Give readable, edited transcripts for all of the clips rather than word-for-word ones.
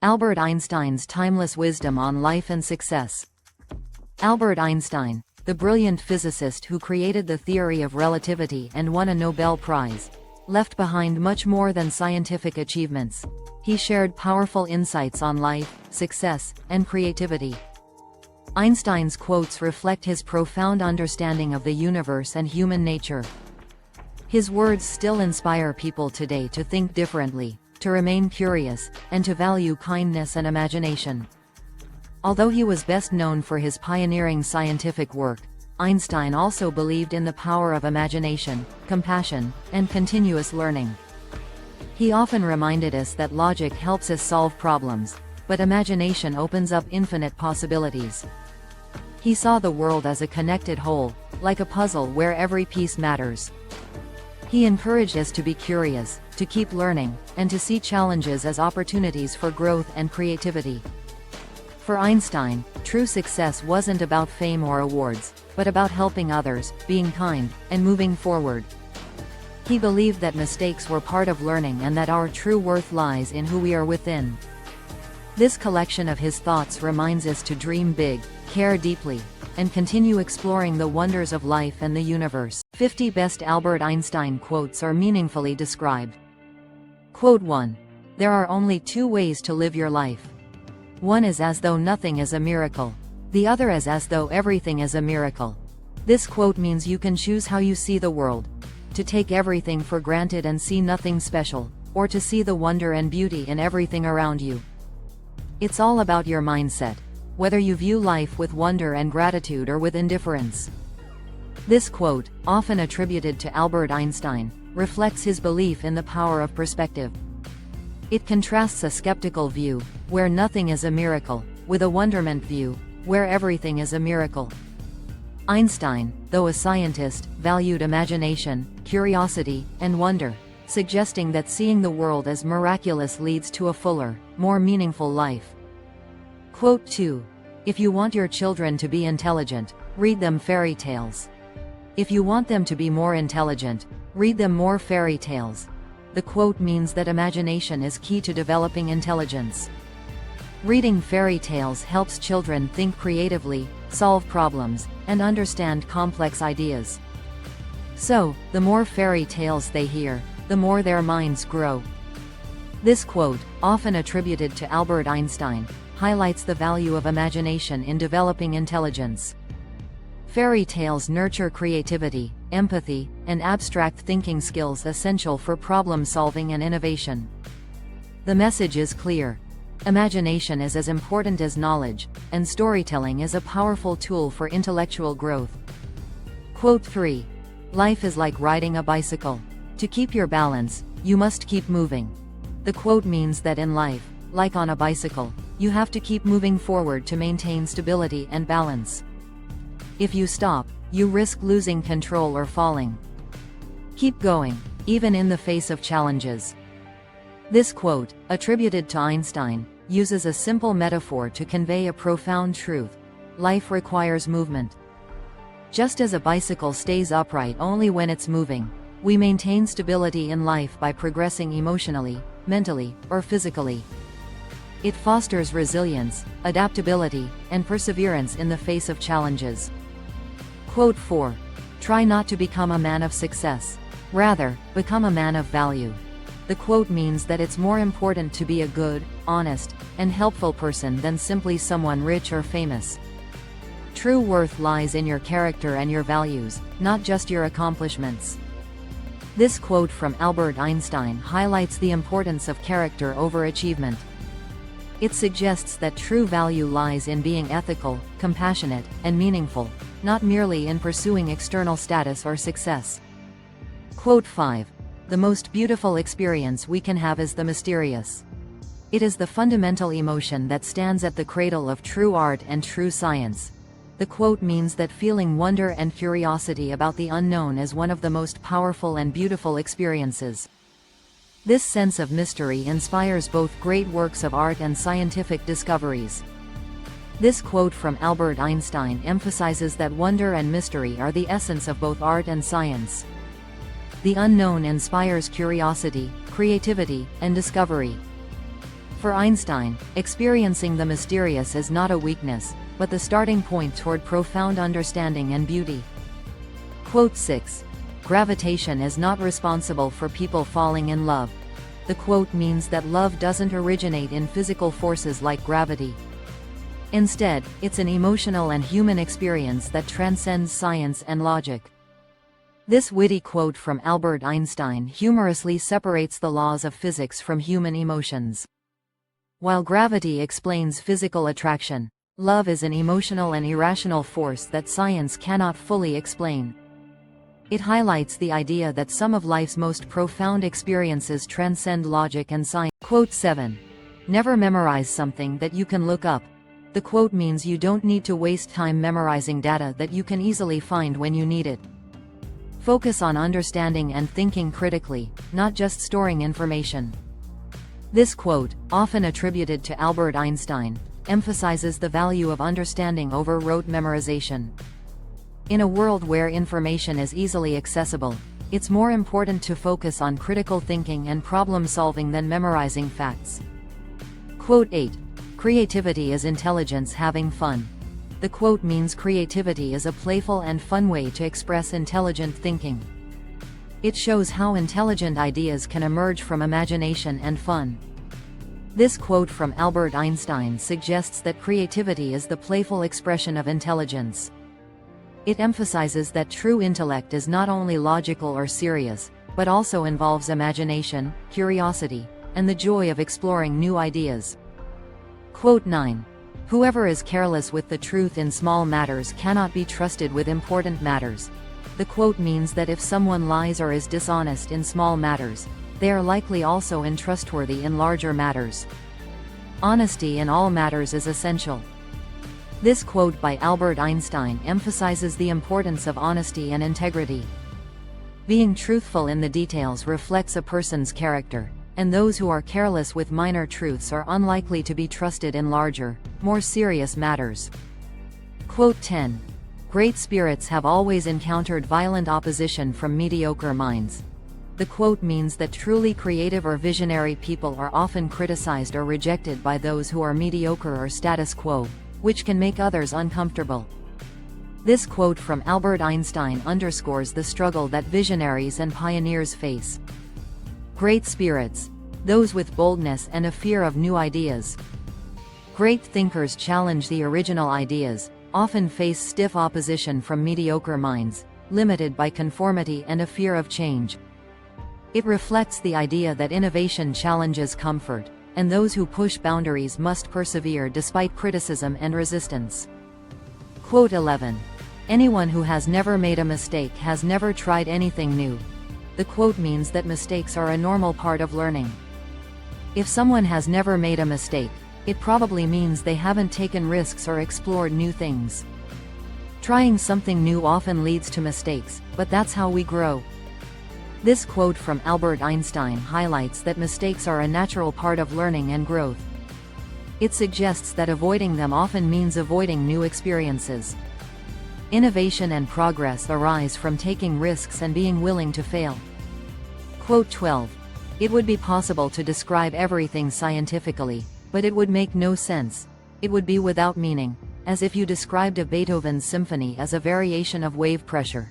Albert Einstein's timeless wisdom on life and success. Albert Einstein, the brilliant physicist who created the theory of relativity and won a Nobel Prize, left behind much more than scientific achievements. He shared powerful insights on life, success, and creativity. Einstein's quotes reflect his profound understanding of the universe and human nature. His words still inspire people today to think differently, to remain curious, and to value kindness and imagination. Although he was best known for his pioneering scientific work, Einstein also believed in the power of imagination, compassion, and continuous learning. He often reminded us that logic helps us solve problems, but imagination opens up infinite possibilities. He saw the world as a connected whole, like a puzzle where every piece matters. He encouraged us to be curious, to keep learning, and to see challenges as opportunities for growth and creativity. For Einstein, true success wasn't about fame or awards, but about helping others, being kind, and moving forward. He believed that mistakes were part of learning and that our true worth lies in who we are within. This collection of his thoughts reminds us to dream big, care deeply, and continue exploring the wonders of life and the universe. 50 Best Albert Einstein Quotes are meaningfully described. Quote 1. There are only two ways to live your life. One is as though nothing is a miracle. The other is as though everything is a miracle. This quote means you can choose how you see the world. To take everything for granted and see nothing special, or to see the wonder and beauty in everything around you. It's all about your mindset, whether you view life with wonder and gratitude or with indifference. This quote, often attributed to Albert Einstein, reflects his belief in the power of perspective. It contrasts a skeptical view, where nothing is a miracle, with a wonderment view, where everything is a miracle. Einstein, though a scientist, valued imagination, curiosity, and wonder, suggesting that seeing the world as miraculous leads to a fuller, more meaningful life. Quote 2. If you want your children to be intelligent, read them fairy tales. If you want them to be more intelligent, read them more fairy tales. The quote means that imagination is key to developing intelligence. Reading fairy tales helps children think creatively, solve problems, and understand complex ideas. So, the more fairy tales they hear, the more their minds grow. This quote, often attributed to Albert Einstein, highlights the value of imagination in developing intelligence. Fairy tales nurture creativity, empathy, and abstract thinking skills essential for problem solving and innovation. The message is clear. Imagination is as important as knowledge, and storytelling is a powerful tool for intellectual growth. Quote 3. Life is like riding a bicycle. To keep your balance, you must keep moving. The quote means that in life, like on a bicycle, you have to keep moving forward to maintain stability and balance. If you stop, you risk losing control or falling. Keep going, even in the face of challenges. This quote, attributed to Einstein, uses a simple metaphor to convey a profound truth. Life requires movement. Just as a bicycle stays upright only when it's moving, we maintain stability in life by progressing emotionally, mentally, or physically. It fosters resilience, adaptability, and perseverance in the face of challenges. Quote 4. Try not to become a man of success. Rather, become a man of value. The quote means that it's more important to be a good, honest, and helpful person than simply someone rich or famous. True worth lies in your character and your values, not just your accomplishments. This quote from Albert Einstein highlights the importance of character over achievement. It suggests that true value lies in being ethical, compassionate, and meaningful, not merely in pursuing external status or success. Quote 5. The most beautiful experience we can have is the mysterious. It is the fundamental emotion that stands at the cradle of true art and true science. The quote means that feeling wonder and curiosity about the unknown is one of the most powerful and beautiful experiences. This sense of mystery inspires both great works of art and scientific discoveries. This quote from Albert Einstein emphasizes that wonder and mystery are the essence of both art and science. The unknown inspires curiosity, creativity, and discovery. For Einstein, experiencing the mysterious is not a weakness, but the starting point toward profound understanding and beauty. Quote 6. Gravitation is not responsible for people falling in love. The quote means that love doesn't originate in physical forces like gravity. Instead, it's an emotional and human experience that transcends science and logic. This witty quote from Albert Einstein humorously separates the laws of physics from human emotions. While gravity explains physical attraction, love is an emotional and irrational force that science cannot fully explain. It highlights the idea that some of life's most profound experiences transcend logic and science. Quote 7. Never memorize something that you can look up. The quote means you don't need to waste time memorizing data that you can easily find when you need it. Focus on understanding and thinking critically, not just storing information. This quote, often attributed to Albert Einstein, emphasizes the value of understanding over rote memorization. In a world where information is easily accessible, it's more important to focus on critical thinking and problem-solving than memorizing facts. Quote 8. Creativity is intelligence having fun. The quote means creativity is a playful and fun way to express intelligent thinking. It shows how intelligent ideas can emerge from imagination and fun. This quote from Albert Einstein suggests that creativity is the playful expression of intelligence. It emphasizes that true intellect is not only logical or serious, but also involves imagination, curiosity, and the joy of exploring new ideas. Quote 9. Whoever is careless with the truth in small matters cannot be trusted with important matters. The quote means that if someone lies or is dishonest in small matters, they are likely also untrustworthy in larger matters. Honesty in all matters is essential. This quote by Albert Einstein emphasizes the importance of honesty and integrity. Being truthful in the details reflects a person's character, and those who are careless with minor truths are unlikely to be trusted in larger, more serious matters. Quote 10. Great spirits have always encountered violent opposition from mediocre minds. The quote means that truly creative or visionary people are often criticized or rejected by those who are mediocre or status quo, which can make others uncomfortable. This quote from Albert Einstein underscores the struggle that visionaries and pioneers face. Great spirits, those with boldness and a fear of new ideas. Great thinkers challenge the original ideas, often face stiff opposition from mediocre minds, limited by conformity and a fear of change. It reflects the idea that innovation challenges comfort, and those who push boundaries must persevere despite criticism and resistance. Quote 11. Anyone who has never made a mistake has never tried anything new. The quote means that mistakes are a normal part of learning. If someone has never made a mistake, it probably means they haven't taken risks or explored new things. Trying something new often leads to mistakes, but that's how we grow. This quote from Albert Einstein highlights that mistakes are a natural part of learning and growth. It suggests that avoiding them often means avoiding new experiences. Innovation and progress arise from taking risks and being willing to fail. Quote 12. It would be possible to describe everything scientifically, but it would make no sense. It would be without meaning, as if you described a Beethoven symphony as a variation of wave pressure.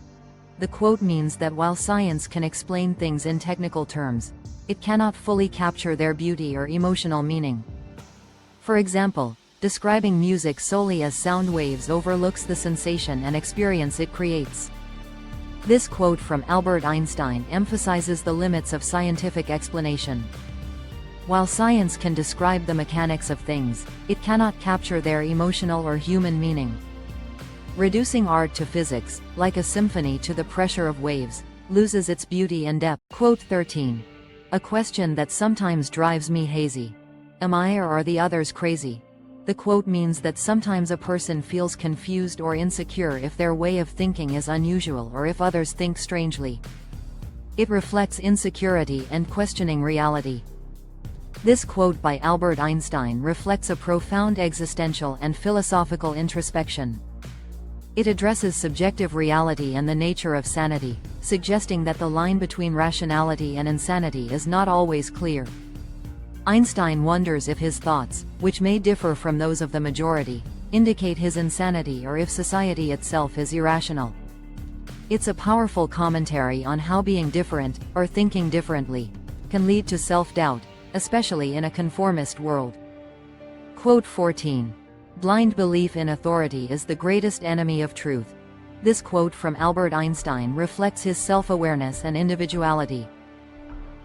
The quote means that while science can explain things in technical terms, it cannot fully capture their beauty or emotional meaning. For example, describing music solely as sound waves overlooks the sensation and experience it creates. This quote from Albert Einstein emphasizes the limits of scientific explanation. While science can describe the mechanics of things, it cannot capture their emotional or human meaning. Reducing art to physics, like a symphony to the pressure of waves, loses its beauty and depth. Quote 13. A question that sometimes drives me hazy. Am I or are the others crazy? The quote means that sometimes a person feels confused or insecure if their way of thinking is unusual or if others think strangely. It reflects insecurity and questioning reality. This quote by Albert Einstein reflects a profound existential and philosophical introspection. It addresses subjective reality and the nature of sanity, suggesting that the line between rationality and insanity is not always clear. Einstein wonders if his thoughts, which may differ from those of the majority, indicate his insanity or if society itself is irrational. It's a powerful commentary on how being different, or thinking differently, can lead to self-doubt, especially in a conformist world. Quote 14. Blind belief in authority is the greatest enemy of truth. This quote from Albert Einstein reflects his self-awareness and individuality.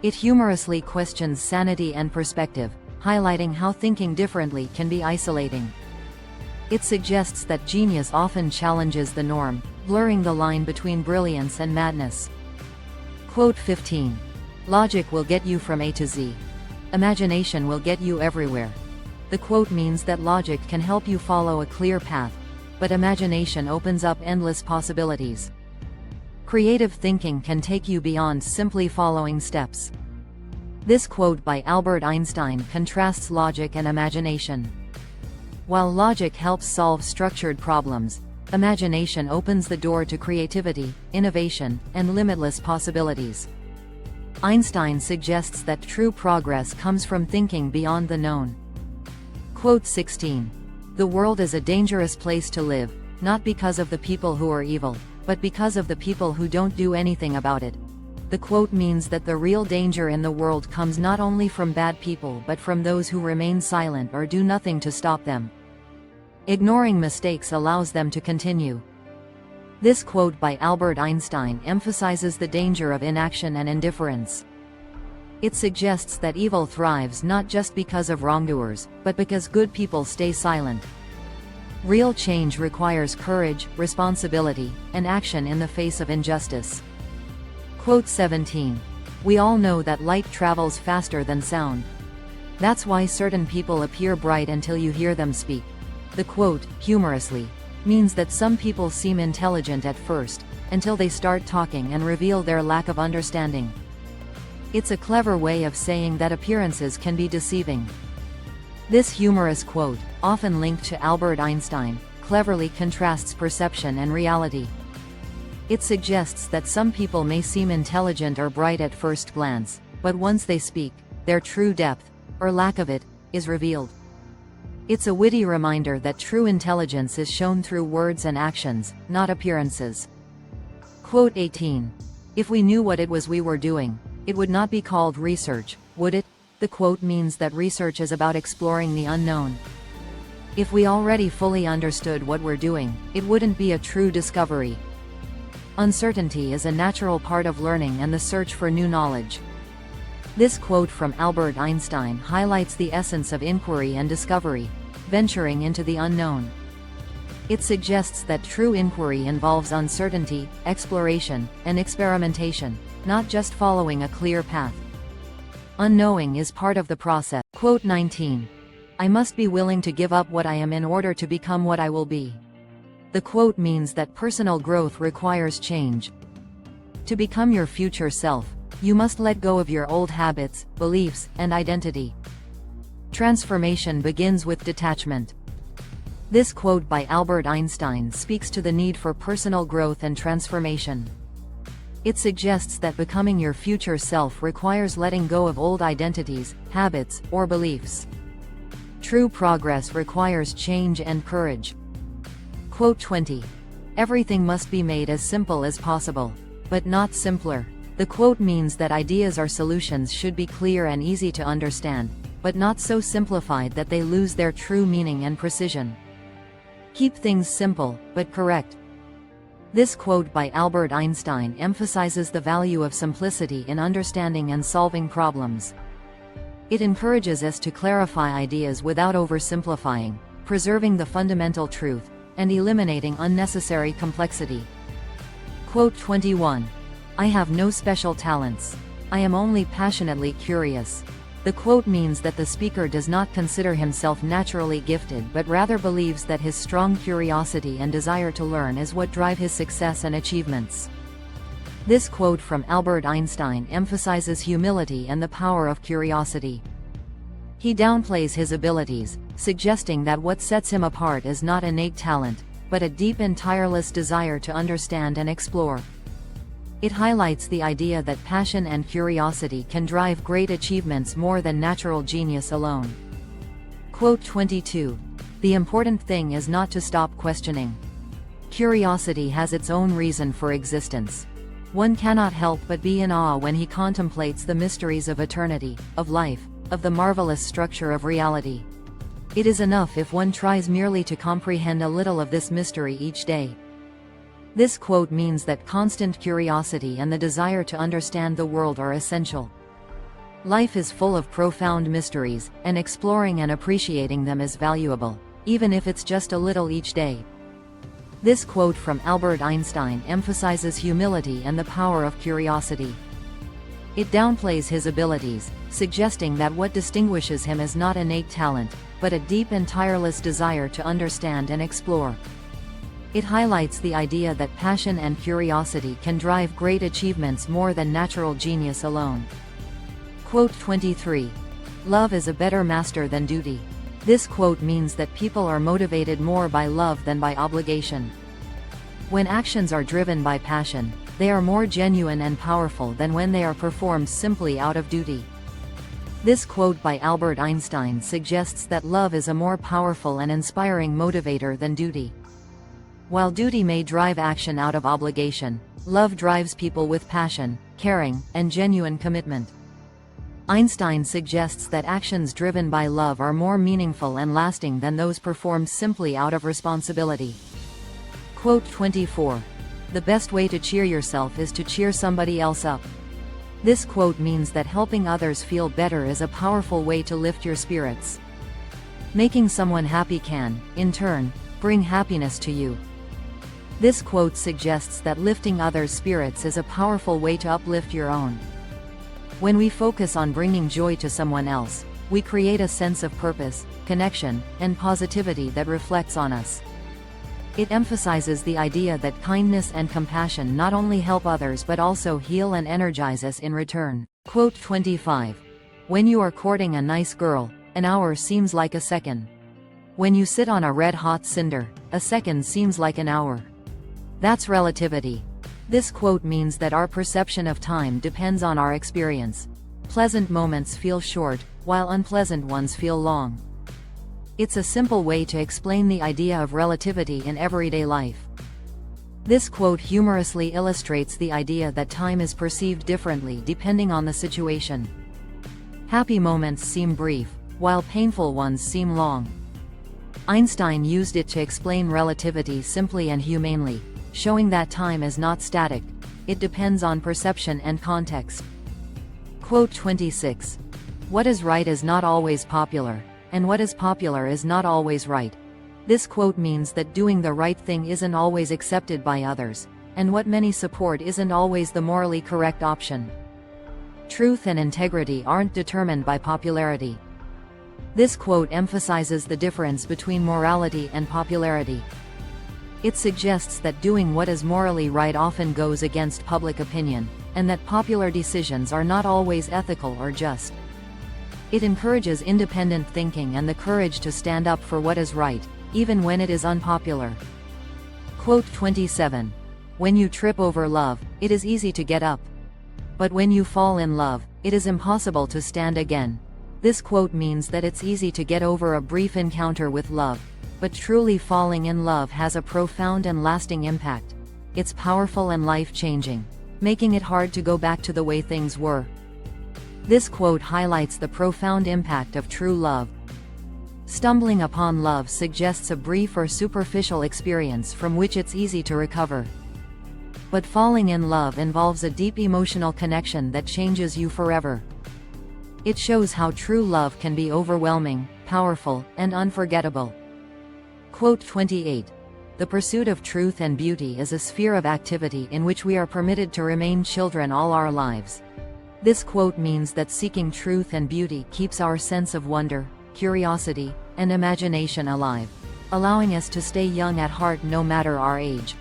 It humorously questions sanity and perspective, highlighting how thinking differently can be isolating. It suggests that genius often challenges the norm, blurring the line between brilliance and madness. Quote 15. Logic will get you from A to Z. Imagination will get you everywhere. The quote means that logic can help you follow a clear path, but imagination opens up endless possibilities. Creative thinking can take you beyond simply following steps. This quote by Albert Einstein contrasts logic and imagination. While logic helps solve structured problems, imagination opens the door to creativity, innovation, and limitless possibilities. Einstein suggests that true progress comes from thinking beyond the known. Quote 16. The world is a dangerous place to live, not because of the people who are evil, but because of the people who don't do anything about it. The quote means that the real danger in the world comes not only from bad people but from those who remain silent or do nothing to stop them. Ignoring mistakes allows them to continue. This quote by Albert Einstein emphasizes the danger of inaction and indifference. It suggests that evil thrives not just because of wrongdoers, but because good people stay silent. Real change requires courage, responsibility, and action in the face of injustice. Quote 17. We all know that light travels faster than sound. That's why certain people appear bright until you hear them speak. The quote, humorously, means that some people seem intelligent at first, until they start talking and reveal their lack of understanding. It's a clever way of saying that appearances can be deceiving. This humorous quote, often linked to Albert Einstein, cleverly contrasts perception and reality. It suggests that some people may seem intelligent or bright at first glance, but once they speak, their true depth, or lack of it, is revealed. It's a witty reminder that true intelligence is shown through words and actions, not appearances. Quote 18. If we knew what it was we were doing, it would not be called research, would it? The quote means that research is about exploring the unknown. If we already fully understood what we're doing, it wouldn't be a true discovery. Uncertainty is a natural part of learning and the search for new knowledge. This quote from Albert Einstein highlights the essence of inquiry and discovery, venturing into the unknown. It suggests that true inquiry involves uncertainty, exploration, and experimentation, not just following a clear path. Unknowing is part of the process. Quote 19. I must be willing to give up what I am in order to become what I will be. The quote means that personal growth requires change. To become your future self, you must let go of your old habits, beliefs, and identity. Transformation begins with detachment. This quote by Albert Einstein speaks to the need for personal growth and transformation. It suggests that becoming your future self requires letting go of old identities, habits, or beliefs. True progress requires change and courage. Quote 20. Everything must be made as simple as possible, but not simpler. The quote means that ideas or solutions should be clear and easy to understand, but not so simplified that they lose their true meaning and precision. Keep things simple, but correct. This quote by Albert Einstein emphasizes the value of simplicity in understanding and solving problems. It encourages us to clarify ideas without oversimplifying, preserving the fundamental truth, and eliminating unnecessary complexity. Quote 21. I have no special talents. I am only passionately curious. The quote means that the speaker does not consider himself naturally gifted but rather believes that his strong curiosity and desire to learn is what drive his success and achievements. This quote from Albert Einstein emphasizes humility and the power of curiosity. He downplays his abilities, suggesting that what sets him apart is not innate talent, but a deep and tireless desire to understand and explore. It highlights the idea that passion and curiosity can drive great achievements more than natural genius alone. Quote 22. The important thing is not to stop questioning. Curiosity has its own reason for existence. One cannot help but be in awe when he contemplates the mysteries of eternity, of life, of the marvelous structure of reality. It is enough if one tries merely to comprehend a little of this mystery each day. This quote means that constant curiosity and the desire to understand the world are essential. Life is full of profound mysteries, and exploring and appreciating them is valuable, even if it's just a little each day. This quote from Albert Einstein emphasizes humility and the power of curiosity. It downplays his abilities, suggesting that what distinguishes him is not innate talent, but a deep and tireless desire to understand and explore. It highlights the idea that passion and curiosity can drive great achievements more than natural genius alone. Quote 23. Love is a better master than duty. This quote means that people are motivated more by love than by obligation. When actions are driven by passion, they are more genuine and powerful than when they are performed simply out of duty. This quote by Albert Einstein suggests that love is a more powerful and inspiring motivator than duty. While duty may drive action out of obligation, love drives people with passion, caring, and genuine commitment. Einstein suggests that actions driven by love are more meaningful and lasting than those performed simply out of responsibility. Quote 24. The best way to cheer yourself is to cheer somebody else up. This quote means that helping others feel better is a powerful way to lift your spirits. Making someone happy can, in turn, bring happiness to you. This quote suggests that lifting others' spirits is a powerful way to uplift your own. When we focus on bringing joy to someone else, we create a sense of purpose, connection, and positivity that reflects on us. It emphasizes the idea that kindness and compassion not only help others but also heal and energize us in return. Quote 25. When you are courting a nice girl, an hour seems like a second. When you sit on a red-hot cinder, a second seems like an hour. That's relativity. This quote means that our perception of time depends on our experience. Pleasant moments feel short, while unpleasant ones feel long. It's a simple way to explain the idea of relativity in everyday life. This quote humorously illustrates the idea that time is perceived differently depending on the situation. Happy moments seem brief, while painful ones seem long. Einstein used it to explain relativity simply and humanely, showing that time is not static, it depends on perception and context. Quote 26. What is right is not always popular, and what is popular is not always right. This quote means that doing the right thing isn't always accepted by others, and what many support isn't always the morally correct option. Truth and integrity aren't determined by popularity. This quote emphasizes the difference between morality and popularity. It suggests that doing what is morally right often goes against public opinion, and that popular decisions are not always ethical or just. It encourages independent thinking and the courage to stand up for what is right, even when it is unpopular. Quote 27. When you trip over love, it is easy to get up. But when you fall in love, it is impossible to stand again. This quote means that it's easy to get over a brief encounter with love, but truly falling in love has a profound and lasting impact. It's powerful and life-changing, making it hard to go back to the way things were. This quote highlights the profound impact of true love. Stumbling upon love suggests a brief or superficial experience from which it's easy to recover. But falling in love involves a deep emotional connection that changes you forever. It shows how true love can be overwhelming, powerful, and unforgettable. Quote 28. The pursuit of truth and beauty is a sphere of activity in which we are permitted to remain children all our lives. This quote means that seeking truth and beauty keeps our sense of wonder, curiosity, and imagination alive, allowing us to stay young at heart no matter our age.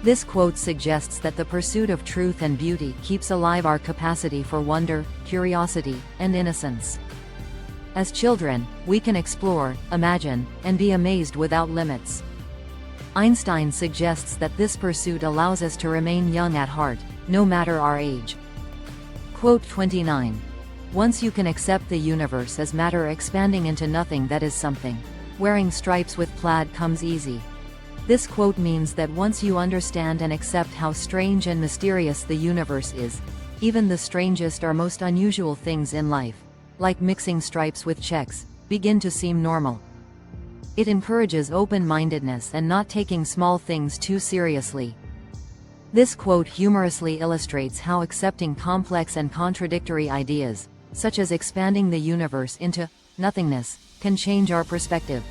This quote suggests that the pursuit of truth and beauty keeps alive our capacity for wonder, curiosity, and innocence. As children, we can explore, imagine, and be amazed without limits. Einstein suggests that this pursuit allows us to remain young at heart, no matter our age. Quote 29. Once you can accept the universe as matter expanding into nothing that is something, wearing stripes with plaid comes easy. This quote means that once you understand and accept how strange and mysterious the universe is, even the strangest or most unusual things in life, like mixing stripes with checks, begin to seem normal. It encourages open-mindedness and not taking small things too seriously. This quote humorously illustrates how accepting complex and contradictory ideas, such as expanding the universe into nothingness, can change our perspective.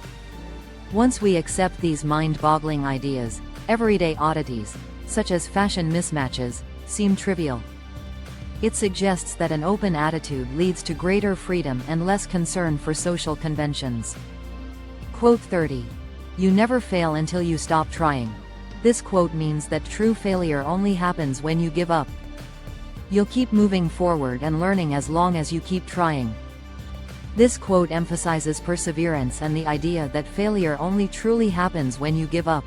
Once we accept these mind-boggling ideas, everyday oddities, such as fashion mismatches, seem trivial. It suggests that an open attitude leads to greater freedom and less concern for social conventions. Quote 30. You never fail until you stop trying. This quote means that true failure only happens when you give up. You'll keep moving forward and learning as long as you keep trying. This quote emphasizes perseverance and the idea that failure only truly happens when you give up.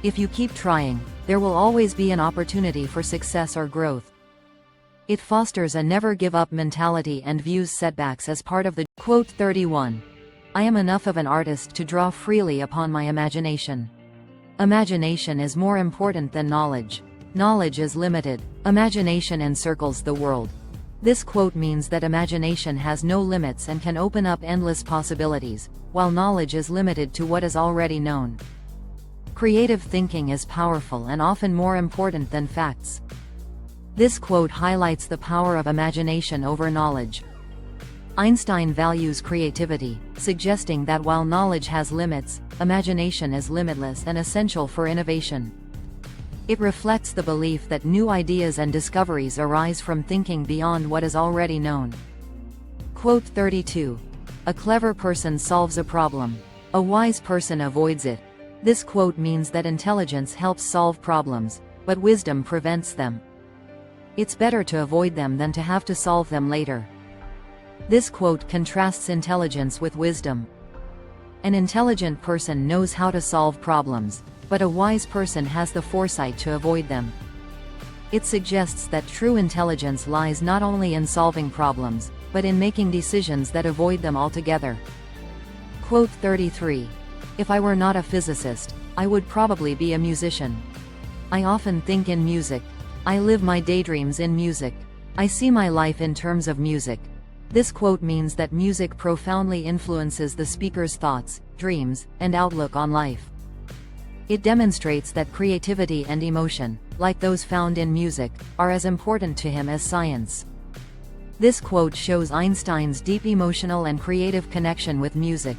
If you keep trying, there will always be an opportunity for success or growth. It fosters a never-give-up mentality and views setbacks as part of the Quote 31. I am enough of an artist to draw freely upon my imagination. Imagination is more important than knowledge. Knowledge is limited. Imagination encircles the world. This quote means that imagination has no limits and can open up endless possibilities, while knowledge is limited to what is already known. Creative thinking is powerful and often more important than facts. This quote highlights the power of imagination over knowledge. Einstein values creativity, suggesting that while knowledge has limits, imagination is limitless and essential for innovation. It reflects the belief that new ideas and discoveries arise from thinking beyond what is already known. Quote 32. A clever person solves a problem. A wise person avoids it. This quote means that intelligence helps solve problems, but wisdom prevents them. It's better to avoid them than to have to solve them later. This quote contrasts intelligence with wisdom. An intelligent person knows how to solve problems, but a wise person has the foresight to avoid them. It suggests that true intelligence lies not only in solving problems, but in making decisions that avoid them altogether. Quote 33. If I were not a physicist, I would probably be a musician. I often think in music. I live my daydreams in music. I see my life in terms of music. This quote means that music profoundly influences the speaker's thoughts, dreams, and outlook on life. It demonstrates that creativity and emotion, like those found in music, are as important to him as science. This quote shows Einstein's deep emotional and creative connection with music.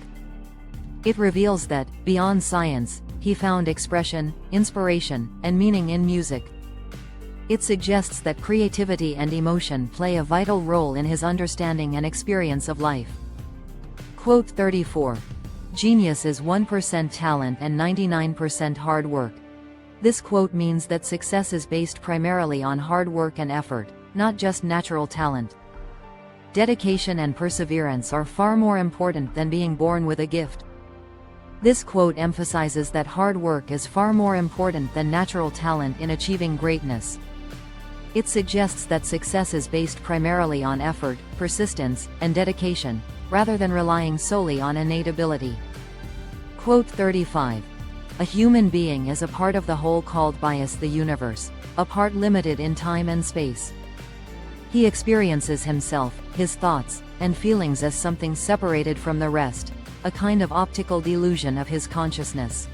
It reveals that, beyond science, he found expression, inspiration, and meaning in music. It suggests that creativity and emotion play a vital role in his understanding and experience of life. Quote 34. Genius is 1% talent and 99% hard work. This quote means that success is based primarily on hard work and effort, not just natural talent. Dedication and perseverance are far more important than being born with a gift. This quote emphasizes that hard work is far more important than natural talent in achieving greatness. It suggests that success is based primarily on effort, persistence, and dedication, rather than relying solely on innate ability. Quote 35. A human being is a part of the whole called bias the universe, a part limited in time and space. He experiences himself, his thoughts, and feelings as something separated from the rest, a kind of optical delusion of his consciousness.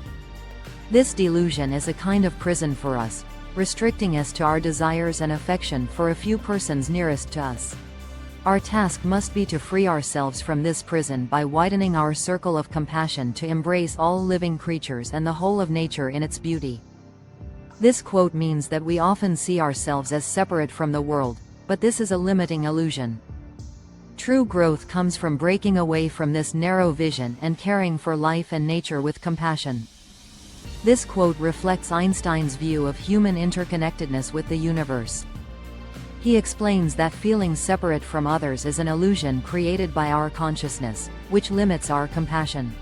This delusion is a kind of prison for us, restricting us to our desires and affection for a few persons nearest to us. Our task must be to free ourselves from this prison by widening our circle of compassion to embrace all living creatures and the whole of nature in its beauty. This quote means that we often see ourselves as separate from the world, but this is a limiting illusion. True growth comes from breaking away from this narrow vision and caring for life and nature with compassion. This quote reflects Einstein's view of human interconnectedness with the universe. He explains that feeling separate from others is an illusion created by our consciousness, which limits our compassion.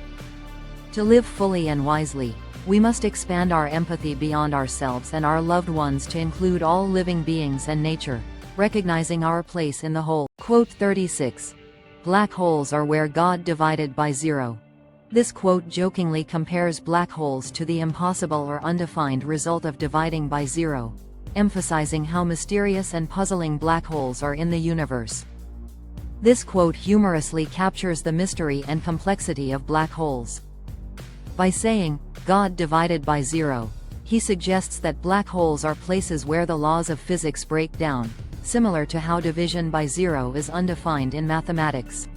To live fully and wisely, We must expand our empathy beyond ourselves and our loved ones to include all living beings and nature, recognizing our place in the whole. Quote 36. Black holes are where God divided by zero. This quote jokingly compares black holes to the impossible or undefined result of dividing by zero, emphasizing how mysterious and puzzling black holes are in the universe. This quote humorously captures the mystery and complexity of black holes. By saying, God divided by zero, he suggests that black holes are places where the laws of physics break down, similar to how division by zero is undefined in mathematics.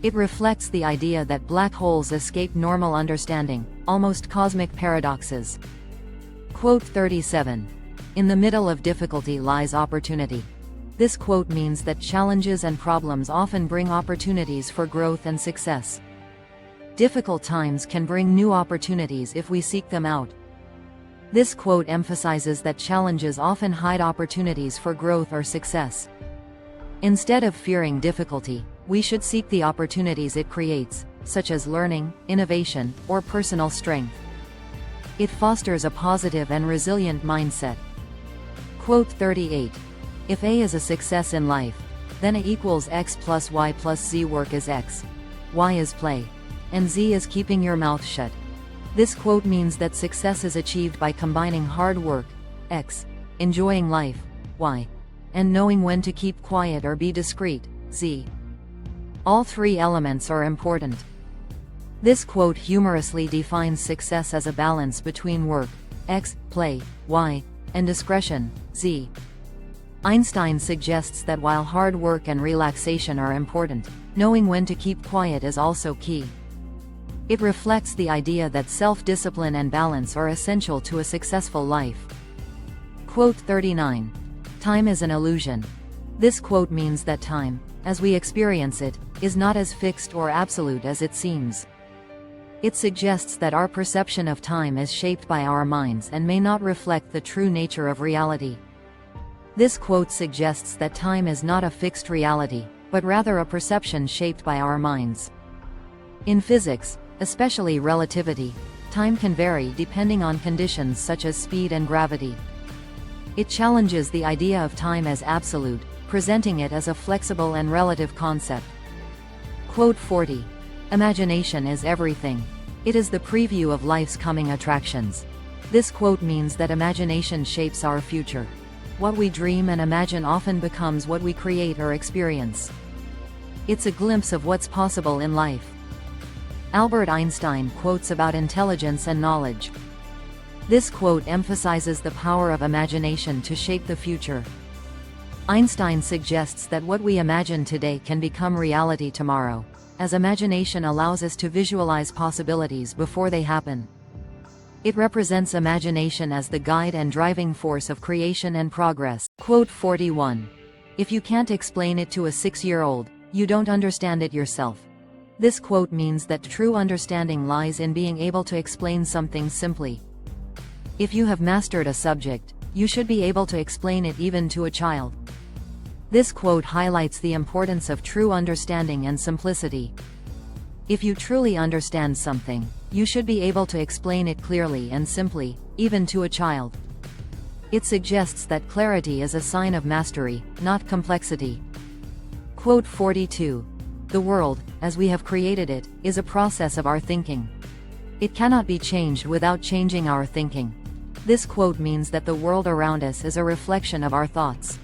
It reflects the idea that black holes escape normal understanding, almost cosmic paradoxes. Quote 37. In the middle of difficulty lies opportunity. This quote means that challenges and problems often bring opportunities for growth and success. Difficult times can bring new opportunities if we seek them out. This quote emphasizes that challenges often hide opportunities for growth or success. Instead of fearing difficulty, we should seek the opportunities it creates, such as learning, innovation, or personal strength. It fosters a positive and resilient mindset. Quote 38. If A is a success in life, then A equals X plus Y plus Z. Work is X, Y is play, and Z is keeping your mouth shut. This quote means that success is achieved by combining hard work, X, enjoying life, Y, and knowing when to keep quiet or be discreet, Z. All three elements are important. This quote humorously defines success as a balance between work, X, play, Y, and discretion, Z. Einstein suggests that while hard work and relaxation are important, knowing when to keep quiet is also key. It reflects the idea that self-discipline and balance are essential to a successful life. Quote 39. Time is an illusion. This quote means that time, as we experience it, is not as fixed or absolute as it seems. It suggests that our perception of time is shaped by our minds and may not reflect the true nature of reality. This quote suggests that time is not a fixed reality, but rather a perception shaped by our minds. In physics, especially relativity, time can vary depending on conditions such as speed and gravity. It challenges the idea of time as absolute, presenting it as a flexible and relative concept. Quote 40. Imagination is everything. It is the preview of life's coming attractions. This quote means that imagination shapes our future. What we dream and imagine often becomes what we create or experience. It's a glimpse of what's possible in life. Albert Einstein quotes about intelligence and knowledge. This quote emphasizes the power of imagination to shape the future. Einstein suggests that what we imagine today can become reality tomorrow, as imagination allows us to visualize possibilities before they happen. It represents imagination as the guide and driving force of creation and progress. Quote 41. If you can't explain it to a 6-year-old, you don't understand it yourself. This quote means that true understanding lies in being able to explain something simply. If you have mastered a subject, you should be able to explain it even to a child. This quote highlights the importance of true understanding and simplicity. If you truly understand something, you should be able to explain it clearly and simply, even to a child. It suggests that clarity is a sign of mastery, not complexity. Quote 42. The world, as we have created it, is a process of our thinking. It cannot be changed without changing our thinking. This quote means that the world around us is a reflection of our thoughts.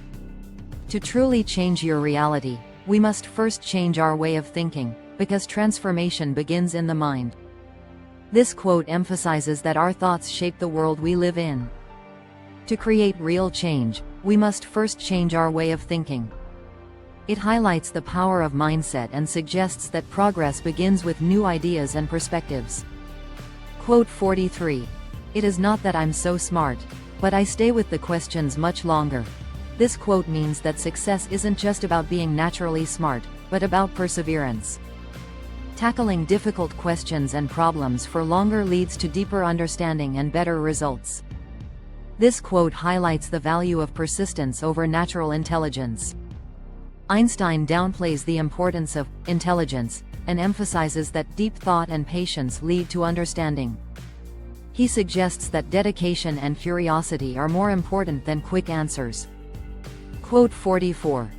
To truly change your reality, we must first change our way of thinking, because transformation begins in the mind. This quote emphasizes that our thoughts shape the world we live in. To create real change, we must first change our way of thinking. It highlights the power of mindset and suggests that progress begins with new ideas and perspectives. Quote 43. It is not that I'm so smart, but I stay with the questions much longer. This quote means that success isn't just about being naturally smart, but about perseverance. Tackling difficult questions and problems for longer leads to deeper understanding and better results. This quote highlights the value of persistence over natural intelligence. Einstein downplays the importance of intelligence and emphasizes that deep thought and patience lead to understanding. He suggests that dedication and curiosity are more important than quick answers. Quote 44.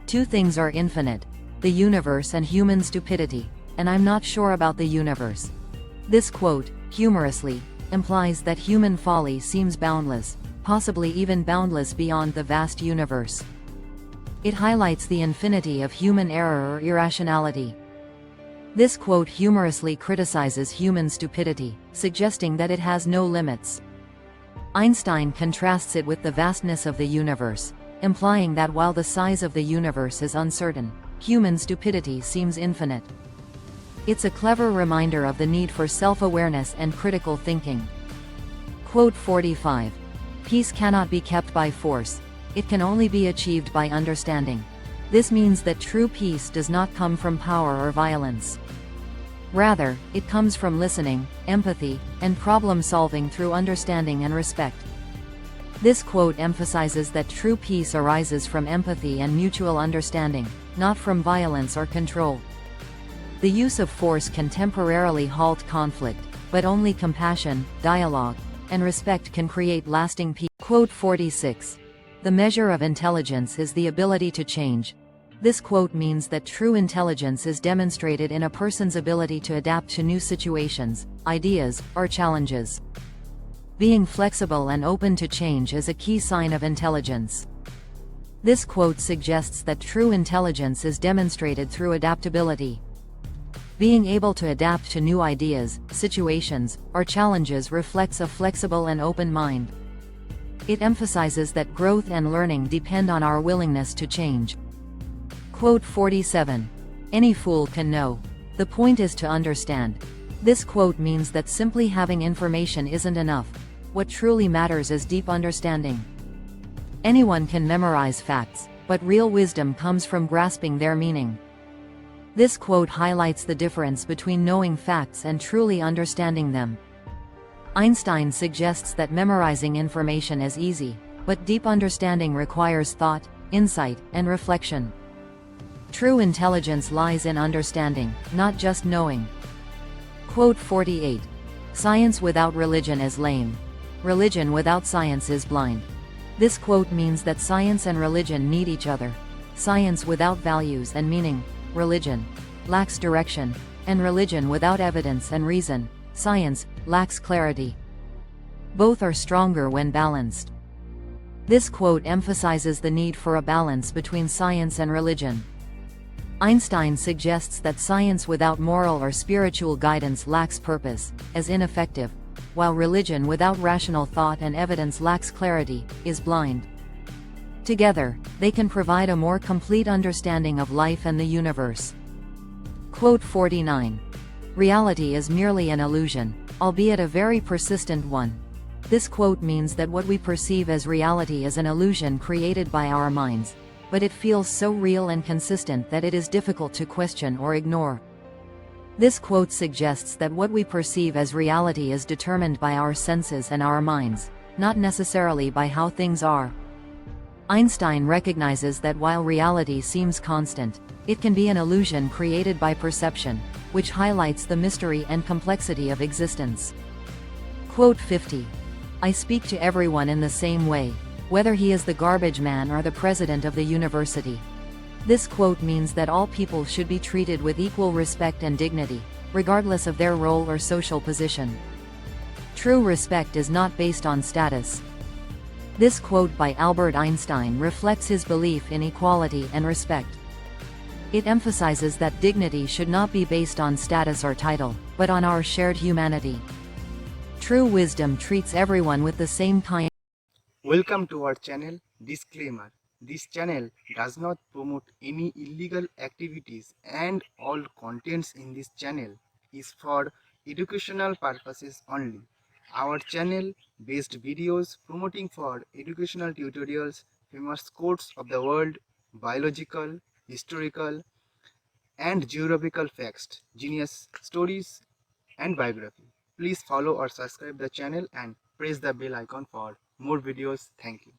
Two things are infinite: the universe and human stupidity, and I'm not sure about the universe. This quote, humorously, implies that human folly seems boundless, possibly even boundless beyond the vast universe. It highlights the infinity of human error or irrationality. This quote humorously criticizes human stupidity, suggesting that it has no limits. Einstein contrasts it with the vastness of the universe, implying that while the size of the universe is uncertain, human stupidity seems infinite. It's a clever reminder of the need for self-awareness and critical thinking. Quote 45. Peace cannot be kept by force. It can only be achieved by understanding. This means that true peace does not come from power or violence. Rather, it comes from listening, empathy, and problem-solving through understanding and respect. This quote emphasizes that true peace arises from empathy and mutual understanding, not from violence or control. The use of force can temporarily halt conflict, but only compassion, dialogue, and respect can create lasting peace. Quote 46. The measure of intelligence is the ability to change. This quote means that true intelligence is demonstrated in a person's ability to adapt to new situations, ideas, or challenges. Being flexible and open to change is a key sign of intelligence. This quote suggests that true intelligence is demonstrated through adaptability. Being able to adapt to new ideas, situations, or challenges reflects a flexible and open mind. It emphasizes that growth and learning depend on our willingness to change. Quote 47. Any fool can know. The point is to understand. This quote means that simply having information isn't enough. What truly matters is deep understanding. Anyone can memorize facts, but real wisdom comes from grasping their meaning. This quote highlights the difference between knowing facts and truly understanding them. Einstein suggests that memorizing information is easy, but deep understanding requires thought, insight, and reflection. True intelligence lies in understanding, not just knowing. Quote 48. Science without religion is lame. Religion without science is blind. This quote means that science and religion need each other. Science without values and meaning, religion, lacks direction, and religion without evidence and reason, science, lacks clarity. Both are stronger when balanced. This quote emphasizes the need for a balance between science and religion. Einstein suggests that science without moral or spiritual guidance lacks purpose, is ineffective, while religion without rational thought and evidence lacks clarity, is blind. Together, they can provide a more complete understanding of life and the universe. Quote 49. Reality is merely an illusion, albeit a very persistent one. This quote means that what we perceive as reality is an illusion created by our minds, but it feels so real and consistent that it is difficult to question or ignore. This quote suggests that what we perceive as reality is determined by our senses and our minds, not necessarily by how things are. Einstein recognizes that while reality seems constant, it can be an illusion created by perception, which highlights the mystery and complexity of existence. Quote 50. I speak to everyone in the same way, whether he is the garbage man or the president of the university. This quote means that all people should be treated with equal respect and dignity, regardless of their role or social position. True respect is not based on status. This quote by Albert Einstein reflects his belief in equality and respect. It emphasizes that dignity should not be based on status or title, but on our shared humanity. True wisdom treats everyone with the same kind. Welcome to our channel. Disclaimer: this channel does not promote any illegal activities, and all contents in this channel is for educational purposes only. Our channel based videos promoting for educational tutorials, famous quotes of the world, biological, historical, and geographical facts, genius stories, and biography. Please follow or subscribe the channel and press the bell icon for more videos. Thank you.